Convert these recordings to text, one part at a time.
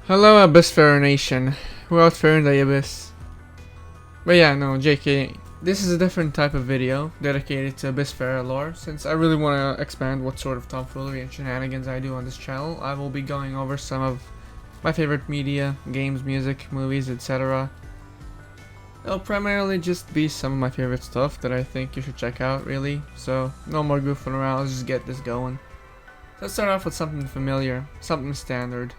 Hello, Abyssfarer Nation. We're out fair in the abyss. But yeah, no, JK. This is a different type of video dedicated to Abyssfarer lore. Since I really want to expand what sort of tomfoolery and shenanigans I do on this channel, I will be going over some of my favorite media, games, music, movies, etc. It'll primarily just be some of my favorite stuff that I think you should check out, really. So, no more goofing around, let's just get this going. So let's start off with something familiar, something standard.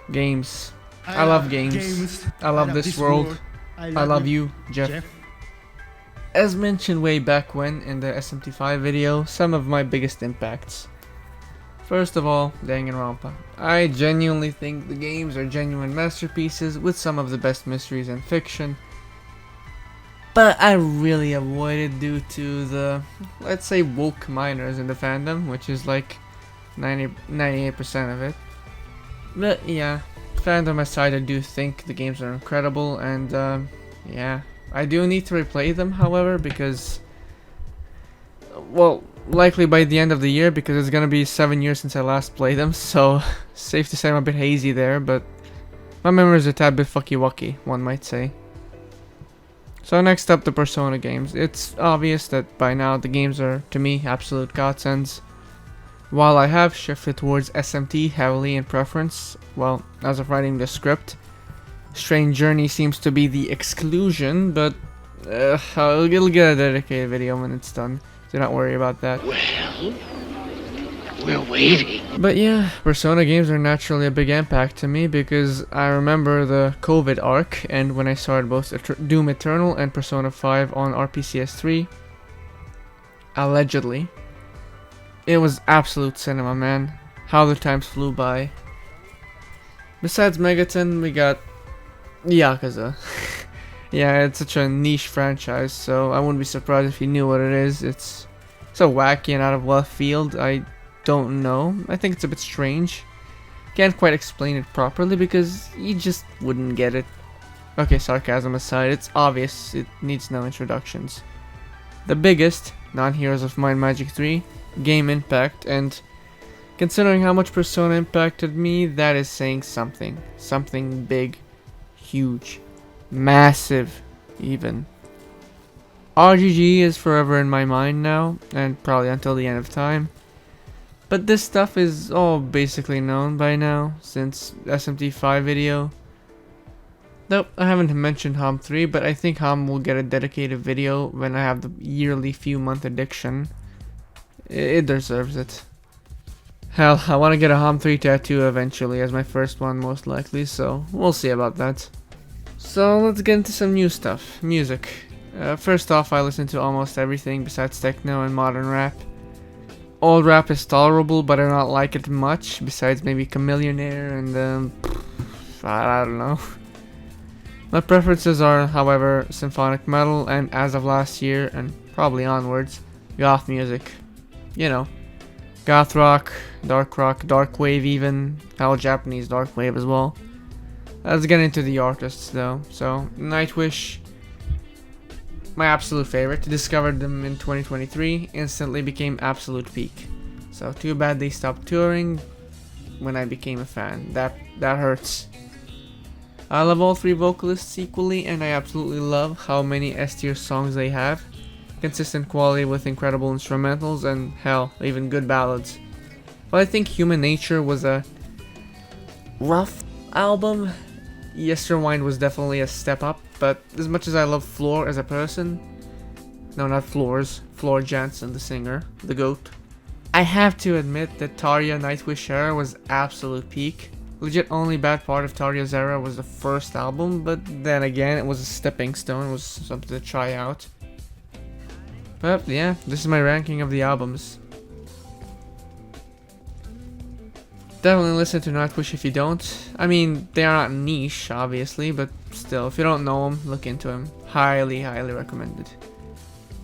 Games. I love games. I love this world. I love you, Jeff. As mentioned way back when in the SMT5 video, some of my biggest impacts. First of all, Danganronpa. I genuinely think the games are genuine masterpieces with some of the best mysteries in fiction. But I really avoid it due to the, let's say, woke minors in the fandom, which is like 98% of it. But yeah, fandom aside, I do think the games are incredible, and yeah, I do need to replay them, however, because, well, likely by the end of the year, because it's gonna be 7 years since I last played them, so safe to say I'm a bit hazy there, but my memories are a tad bit fucky-wucky, one might say. So next up, the Persona games. It's obvious that by now the games are, to me, absolute godsends. While I have shifted towards SMT heavily in preference, well, as of writing the script, Strange Journey seems to be the exclusion, but it'll get a dedicated video when it's done. Do not worry about that. Well, we're waiting. But yeah, Persona games are naturally a big impact to me because I remember the COVID arc, and when I started both Doom Eternal and Persona 5 on RPCS3, allegedly. It was absolute cinema, man. How the times flew by. Besides Megaton, we got Yakuza. Yeah, it's such a niche franchise, so I wouldn't be surprised if you knew what it is. It's so wacky and out of left field. I don't know. I think it's a bit strange. Can't quite explain it properly because you just wouldn't get it. Okay, sarcasm aside, it's obvious. It needs no introductions. The biggest, non-Heroes of Might and Magic 3, game impact, and considering how much Persona impacted me, that is saying something. Something big, huge, massive, even. RGG is forever in my mind now, and probably until the end of time. But this stuff is all basically known by now, since SMT5 video. Nope, I haven't mentioned HOM 3, but I think HOM will get a dedicated video when I have the yearly few month addiction. It deserves it. Hell, I want to get a HOM 3 tattoo eventually as my first one most likely, so we'll see about that. So let's get into some new stuff. Music. First off, I listen to almost everything besides techno and modern rap. Old rap is tolerable, but I don't like it much, besides maybe Chameleonaire and I don't know. My preferences are, however, symphonic metal and, as of last year and probably onwards, goth music. You know, goth rock, dark wave even, hell, Japanese dark wave as well. Let's get into the artists though. So, Nightwish, my absolute favorite. Discovered them in 2023, instantly became absolute peak. So too bad they stopped touring when I became a fan. That hurts. I love all three vocalists equally, and I absolutely love how many S-tier songs they have. Consistent quality with incredible instrumentals and, hell, even good ballads. While I think Human Nature was a rough album, Yesterwind was definitely a step up, but as much as I love Floor as a person, no, not Floors, Floor Jansen, the singer, the GOAT, I have to admit that Tarja Nightwish era was absolute peak. Legit only bad part of Tarja's era was the first album, but then again, it was a stepping stone, it was something to try out. But yeah, this is my ranking of the albums. Definitely listen to Nightwish if you don't. I mean, they are not niche, obviously, but still, if you don't know them, look into them. Highly, highly recommended.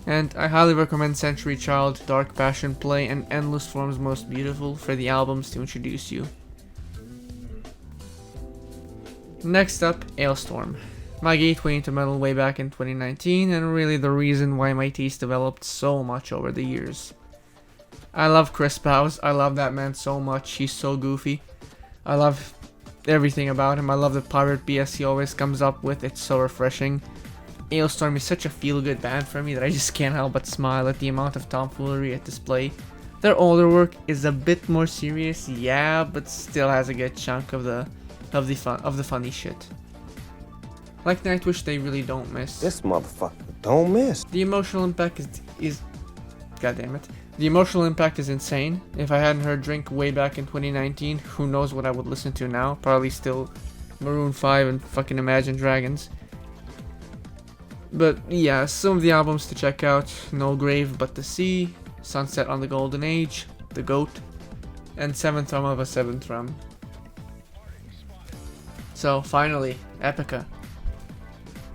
And I highly recommend Century Child, Dark Passion Play, and Endless Forms Most Beautiful for the albums to introduce you. Next up, Ailstorm. My gateway into metal way back in 2019, and really the reason why my taste developed so much over the years. I love Chris Bowes, I love that man so much, he's so goofy. I love everything about him. I love the pirate BS he always comes up with. It's so refreshing. Ailstorm is such a feel-good band for me that I just can't help but smile at the amount of tomfoolery at display. Their older work is a bit more serious, yeah, but still has a good chunk of the funny shit. Like Nightwish, they really don't miss. This motherfucker don't miss. The emotional impact is God damn it. The emotional impact is insane. If I hadn't heard Drink way back in 2019, who knows what I would listen to now? Probably still Maroon 5 and fucking Imagine Dragons. But yeah, some of the albums to check out: No Grave But the Sea, Sunset on the Golden Age, The Goat, and Seventh Rum of a Seventh Rum. So finally, Epica.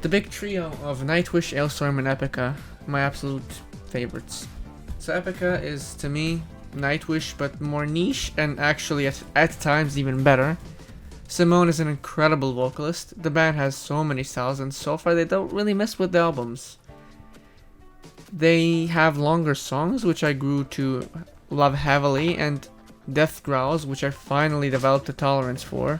The big trio of Nightwish, Ailstorm, and Epica, my absolute favorites. So Epica is, to me, Nightwish but more niche, and actually at times even better. Simone is an incredible vocalist. The band has so many styles, and so far they don't really mess with the albums. They have longer songs, which I grew to love heavily, and death growls, which I finally developed a tolerance for.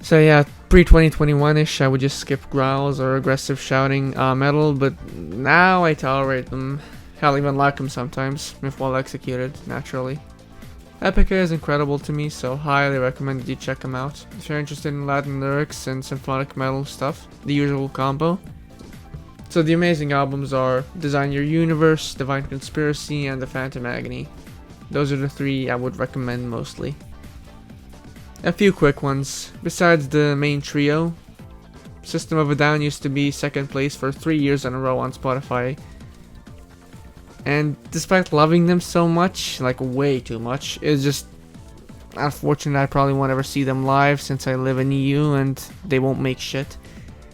So yeah, pre-2021-ish, I would just skip growls or aggressive shouting metal, but now I tolerate them. Hell, even like them sometimes, if well executed, naturally. Epica is incredible to me, so highly recommend that you check them out. If you're interested in Latin lyrics and symphonic metal stuff, the usual combo. So the amazing albums are Design Your Universe, Divine Conspiracy, and The Phantom Agony. Those are the three I would recommend mostly. A few quick ones. Besides the main trio, System of a Down used to be second place for 3 years in a row on Spotify. And despite loving them so much, like way too much, it's just unfortunate I probably won't ever see them live since I live in EU and they won't make shit.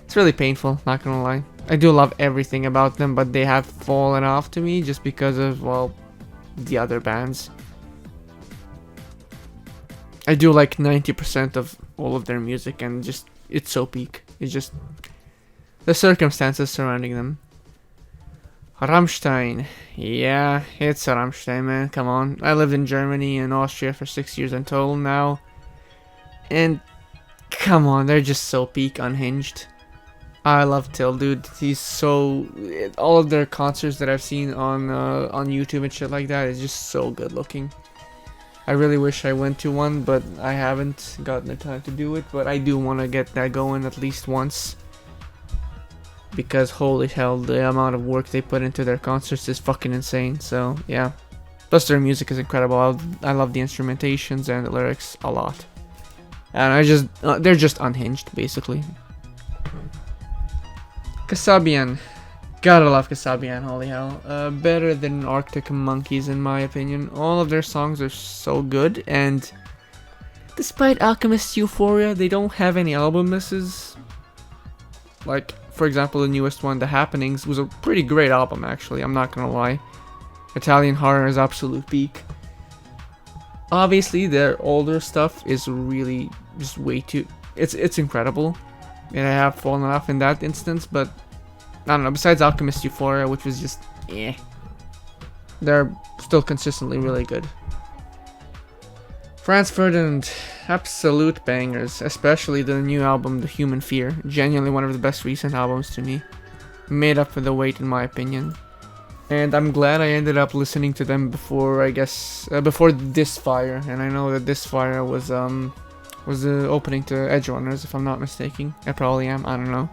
It's really painful, not gonna lie. I do love everything about them, but they have fallen off to me just because of, well, the other bands. I do like 90% of all of their music, and just, it's so peak. It's just the circumstances surrounding them. Rammstein. Yeah, it's Rammstein, man. Come on. I lived in Germany and Austria for 6 years in total now. And come on, they're just so peak unhinged. I love Till, dude. He's so... all of their concerts that I've seen on YouTube and shit like that is just so good looking. I really wish I went to one, but I haven't gotten the time to do it. But I do want to get that going at least once. Because holy hell, the amount of work they put into their concerts is fucking insane. So yeah, plus their music is incredible. I love the instrumentations and the lyrics a lot, and they're just unhinged basically. Kasabian, gotta love Kasabian. Holy hell, better than Arctic Monkeys in my opinion. All of their songs are so good, and despite Alchemist's Euphoria, they don't have any album misses. Like, for example, the newest one, The Happenings, was a pretty great album actually, I'm not gonna lie. Italian Horror is absolute peak. Obviously, their older stuff is really just way too... It's incredible. And I have fallen off in that instance, but I don't know, besides Alchemist Euphoria, which was just they're still consistently really good. Franz Ferdinand, absolute bangers, especially the new album, The Human Fear. Genuinely one of the best recent albums to me. Made up for the wait in my opinion. And I'm glad I ended up listening to them before, I guess, before This Fire. And I know that This Fire was the opening to Edgerunners, if I'm not mistaken. I probably am, I don't know.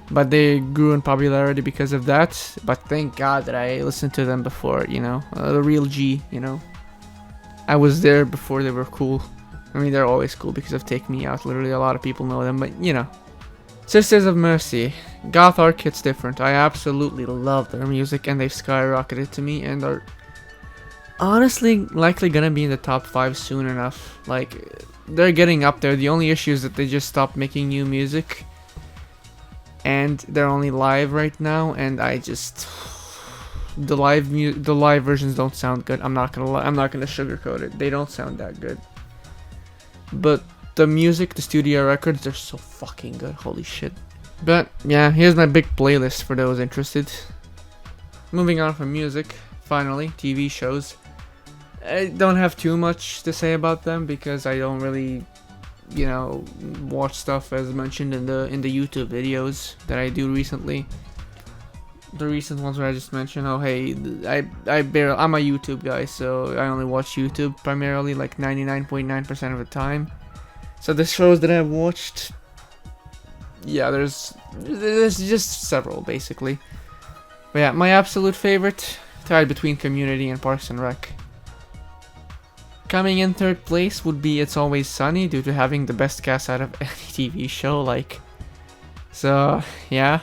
But they grew in popularity because of that. But thank God that I listened to them before, you know, the real G, you know. I was there before they were cool. I mean, they're always cool because of Take Me Out. Literally, a lot of people know them, but you know. Sisters of Mercy. Goth Arc hits different. I absolutely love their music, and they've skyrocketed to me, and are honestly likely gonna be in the top 5 soon enough. Like, they're getting up there. The only issue is that they just stopped making new music, and they're only live right now, and I just... the live versions don't sound good. I'm not gonna lie. I'm not gonna sugarcoat it. They don't sound that good. But the music, the studio records, they're so fucking good. Holy shit. But yeah, here's my big playlist for those interested. Moving on from music, finally, TV shows. I don't have too much to say about them because I don't really you know, watch stuff as mentioned in the YouTube videos that I do recently. The recent ones where I just mentioned, oh hey, I'm a YouTube guy, so I only watch YouTube primarily, like 99.9% of the time. So the shows that I've watched, yeah, there's just several basically. But yeah, my absolute favorite, tied between Community and Parks and Rec. Coming in third place would be It's Always Sunny, due to having the best cast out of any TV show, like. So yeah.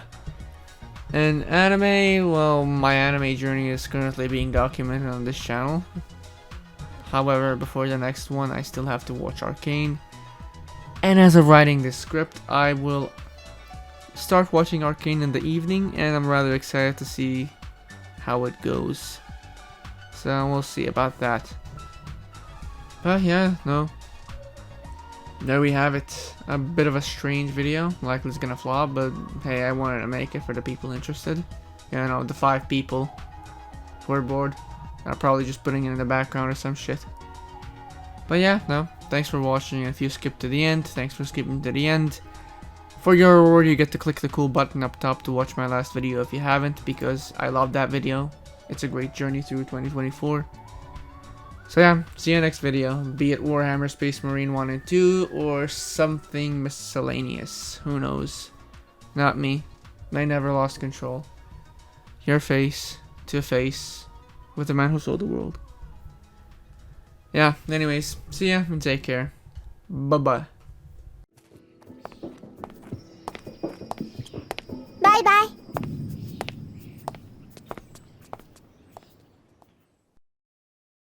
And anime, well, my anime journey is currently being documented on this channel. However, before the next one, I still have to watch Arcane. And as of writing this script, I will start watching Arcane in the evening, and I'm rather excited to see how it goes. So we'll see about that. But yeah, no. There we have it. A bit of a strange video. Likely it's gonna flop, but hey, I wanted to make it for the people interested. You know, the 5 people who are bored. I'm probably just putting it in the background or some shit. But yeah, no. Thanks for watching. If you skipped to the end, thanks for skipping to the end. For your reward, you get to click the cool button up top to watch my last video if you haven't, because I love that video. It's a great journey through 2024. So yeah, see you next video, be it Warhammer Space Marine 1 and 2, or something miscellaneous, who knows. Not me, I never lost control. Your face to face with the man who sold the world. Yeah, anyways, see ya and take care. Bye-bye. Bye bye.